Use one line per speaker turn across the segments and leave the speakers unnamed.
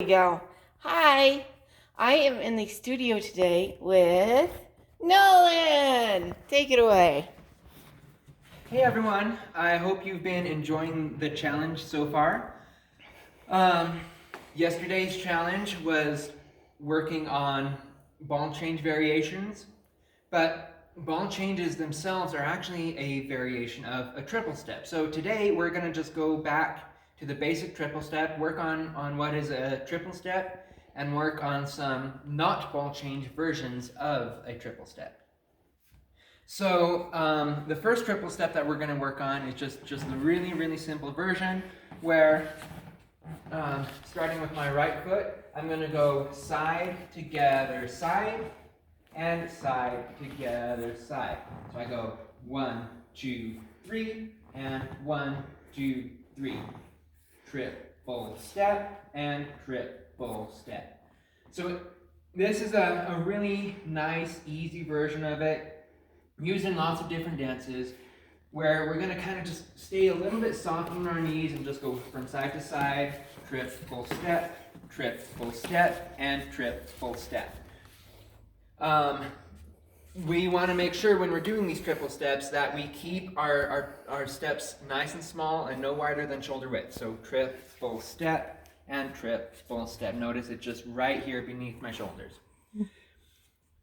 We go. Hi, I am in the studio today with Nolan. Take it away.
Hey everyone, I hope you've been enjoying the challenge so far. Yesterday's challenge was working on ball change variations, but ball changes themselves are actually a variation of a triple step. So today we're going to just go back to the basic triple step, work on what is a triple step, and work on some not ball change versions of a triple step. So the first triple step that we're going to work on is just the really simple version where starting with my right foot, I'm going to go side, together, side, and side, together, side. So I go 1, 2, 3, and 1, 2, 3. Triple step and triple step. So this is a really nice, easy version of it, used in lots of different dances, where we're going to kind of just stay a little bit soft on our knees and just go from side to side, triple step, and triple step. We want to make sure when we're doing these triple steps that we keep our steps nice and small and no wider than shoulder width. So triple step and triple step. Notice it's just right here beneath my shoulders.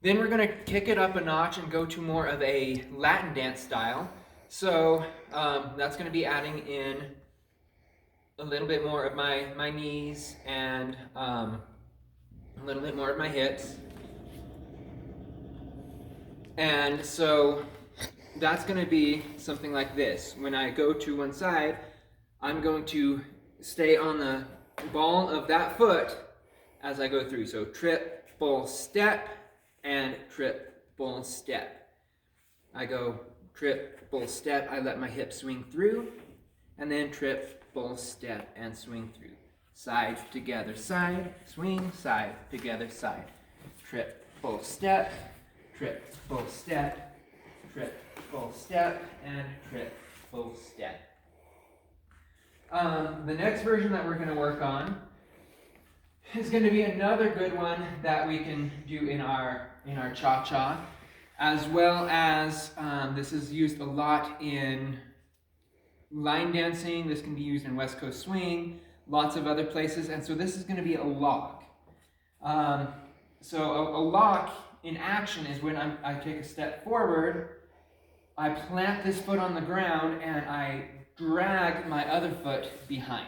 Then we're going to kick it up a notch and go to more of a Latin dance style. So that's going to be adding in a little bit more of my knees and a little bit more of my hips. And so that's going to be something like this. When I go to one side, I'm going to stay on the ball of that foot as I go through. So triple step and triple step. I go triple step, I let my hips swing through, and then triple step and swing through. Side, together, side, swing, side, together, side. Triple step, triple step, triple step, and triple step. The next version that we're going to work on is going to be another good one that we can do in our cha-cha, as well as this is used a lot in line dancing. This can be used in West Coast swing, lots of other places, and so this is going to be a lock. So a lock in action is when I take a step forward, I plant this foot on the ground, and I drag my other foot behind.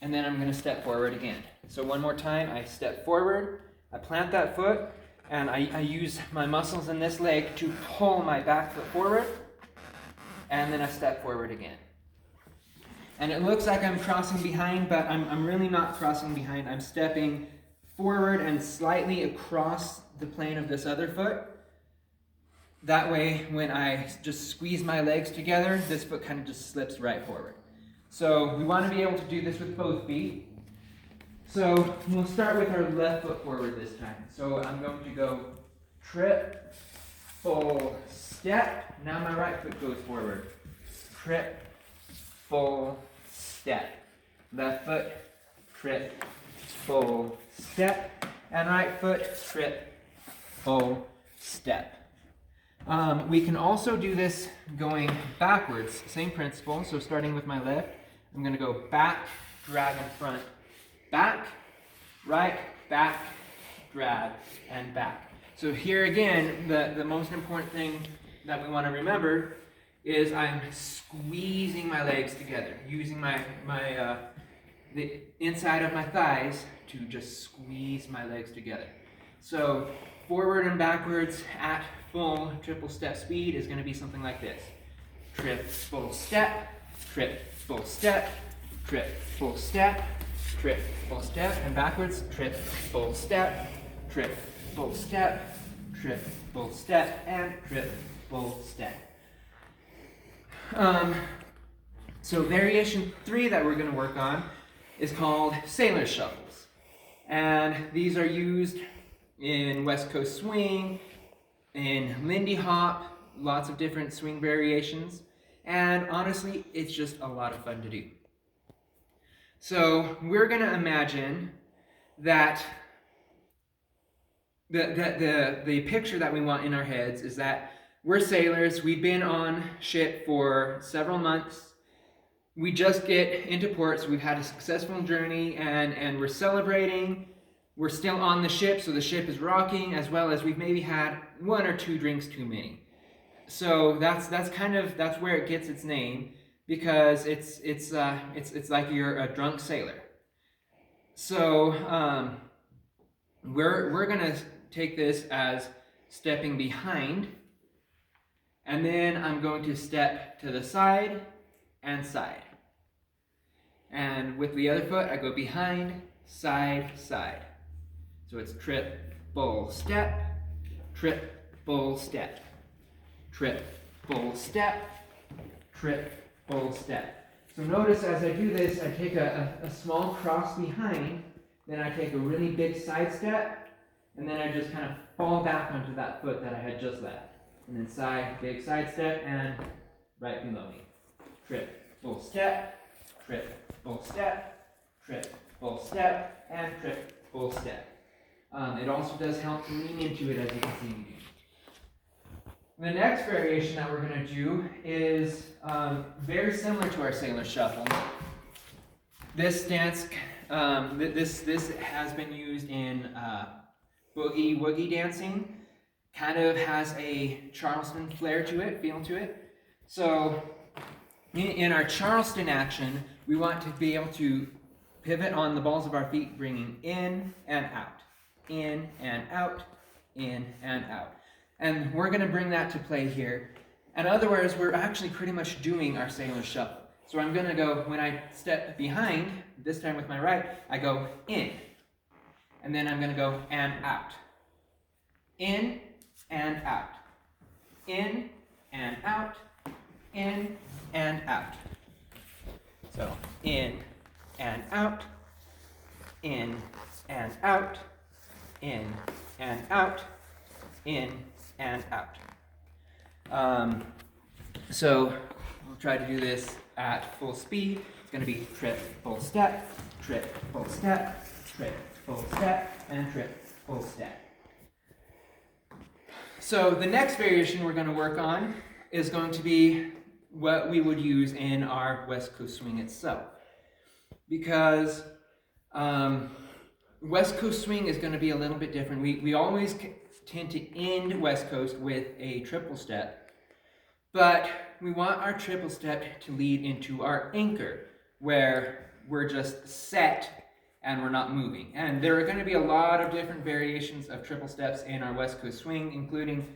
And then I'm going to step forward again. So one more time, I step forward, I plant that foot, and I use my muscles in this leg to pull my back foot forward, and then I step forward again. And it looks like I'm crossing behind, but I'm really not crossing behind. I'm stepping forward and slightly across the plane of this other foot. That way, when I just squeeze my legs together, this foot kind of just slips right forward. So we want to be able to do this with both feet. So we'll start with our left foot forward this time. So I'm going to go triple step. Now my right foot goes forward. Triple step. Left foot, triple step. And right foot, triple step. We can also do this going backwards. Same principle. So starting with my left, I'm going to go back, drag in front, back, right, back, drag, and back. So here again, the most important thing that we want to remember is I'm squeezing my legs together, using the inside of my thighs to just squeeze my legs together. So forward and backwards at full triple step speed is going to be something like this. Triple step, triple step, triple step, triple step, and backwards, triple step, triple step, triple step, and triple step. So variation 3 that we're going to work on is called sailor shuffles. And these are used in West Coast swing, in Lindy hop, lots of different swing variations. And honestly, it's just a lot of fun to do. So we're going to imagine that the picture that we want in our heads is that we're sailors. We've been on ship for several months. We just get into port, so we've had a successful journey, and we're celebrating. We're still on the ship, so the ship is rocking, as well as we've maybe had 1 or 2 drinks too many. So that's where it gets its name, because it's like you're a drunk sailor. So we're gonna take this as stepping behind, and then I'm going to step to the side and side. And with the other foot, I go behind, side, side. So it's trip, bull, step, trip, bull, step, trip, bull, step, trip, bull, step. So notice as I do this, I take a small cross behind, then I take a really big side step, and then I just kind of fall back onto that foot that I had just left. And then side, big side step, and right below me. Trip, bull, step, trip, bull, step, trip, bull, step, and trip, bull, step. It also does help to lean into it, as you can see me do. The next variation that we're going to do is very similar to our sailor shuffle. This dance, this has been used in boogie woogie dancing. Kind of has a Charleston flair to it, feel to it. So in our Charleston action, we want to be able to pivot on the balls of our feet, bringing in and out, in and out, in and out. And we're going to bring that to play here. In other words, we're actually pretty much doing our sailor shuffle. So I'm going to go, when I step behind, this time with my right, I go in. And then I'm going to go and out. In and out. In and out. In and out. So in and out. In and out. In and out. In and out. So we'll try to do this at full speed. It's going to be trip, full step, trip, full step, trip, full step, and trip, full step. So the next variation we're going to work on is going to be what we would use in our West Coast swing itself. Because West Coast swing is going to be a little bit different. We always tend to end West Coast with a triple step, but we want our triple step to lead into our anchor, where we're just set and we're not moving. And there are going to be a lot of different variations of triple steps in our West Coast swing, including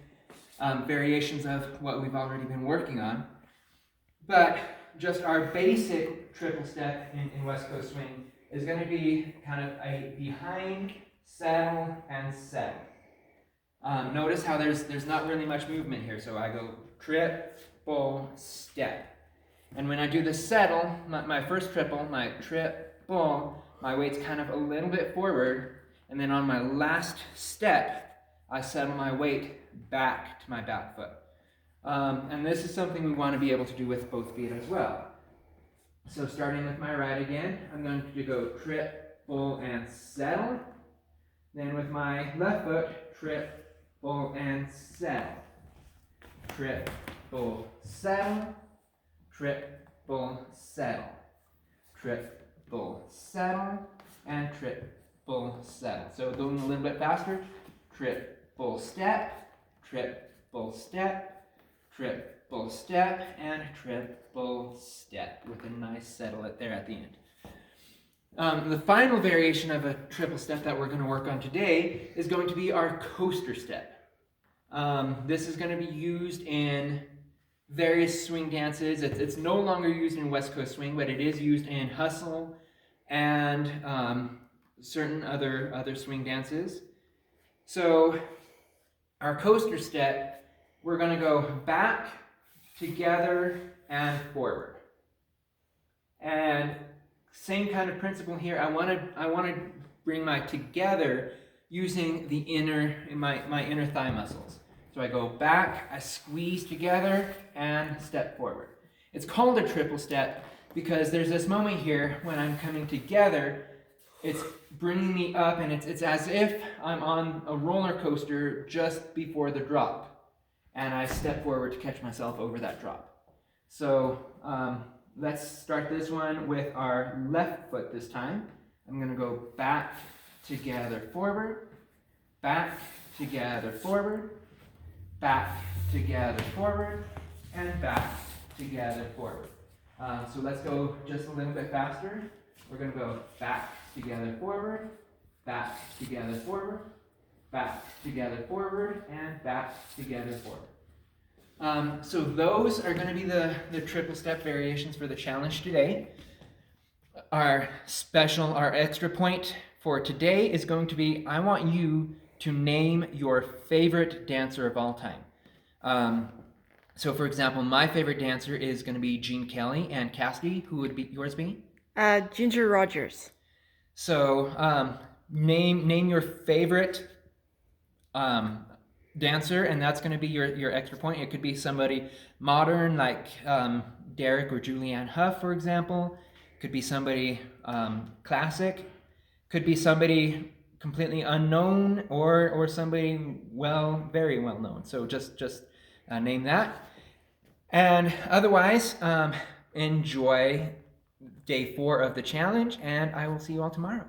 variations of what we've already been working on. But just our basic triple step in West Coast swing is going to be kind of a behind, settle, and settle. Notice how there's not really much movement here. So I go trip, bull, step. And when I do the settle, my first triple, my trip, bull, my weight's kind of a little bit forward. And then on my last step, I settle my weight back to my back foot. And this is something we want to be able to do with both feet as well. So starting with my right again, I'm going to go trip, bull, and settle. Then with my left foot, trip, bull, and settle. Trip, bull, settle. Trip, bull, settle. Trip, bull, settle. And trip, bull, settle. So going a little bit faster. Trip, bull, step. Trip, bull, step. Trip, bull, step. And trip, bull, step. With a nice settle there at the end. The final variation of a triple step that we're going to work on today is going to be our coaster step. This is going to be used in various swing dances. It's no longer used in West Coast swing, but it is used in hustle and certain other swing dances. So our coaster step, we're going to go back, together, and forward. And same kind of principle here. I want to bring my together using the my inner thigh muscles. So I go back, I squeeze together, and step forward. It's called a triple step because there's this moment here when I'm coming together, it's bringing me up, and it's as if I'm on a roller coaster just before the drop, and I step forward to catch myself over that drop. So let's start this one with our left foot this time. I'm going to go back, together, forward, back, together, forward, back, together, forward, and back, together, forward. So let's go just a little bit faster. We're going to go back, together, forward, back, together, forward, back, together, forward, and back, together, forward. So those are going to be the triple step variations for the challenge today. Our extra point for today is going to be, I want you to name your favorite dancer of all time. So for example, my favorite dancer is going to be Gene Kelly, and Cassidy, who would be yours be?
Ginger Rogers.
So name your favorite dancer, and that's going to be your extra point. It could be somebody modern like Derek or Julianne Hough, for example. Could be somebody classic. Could be somebody completely unknown, or somebody very well known. So just name that. And otherwise, enjoy day 4 of the challenge, and I will see you all tomorrow.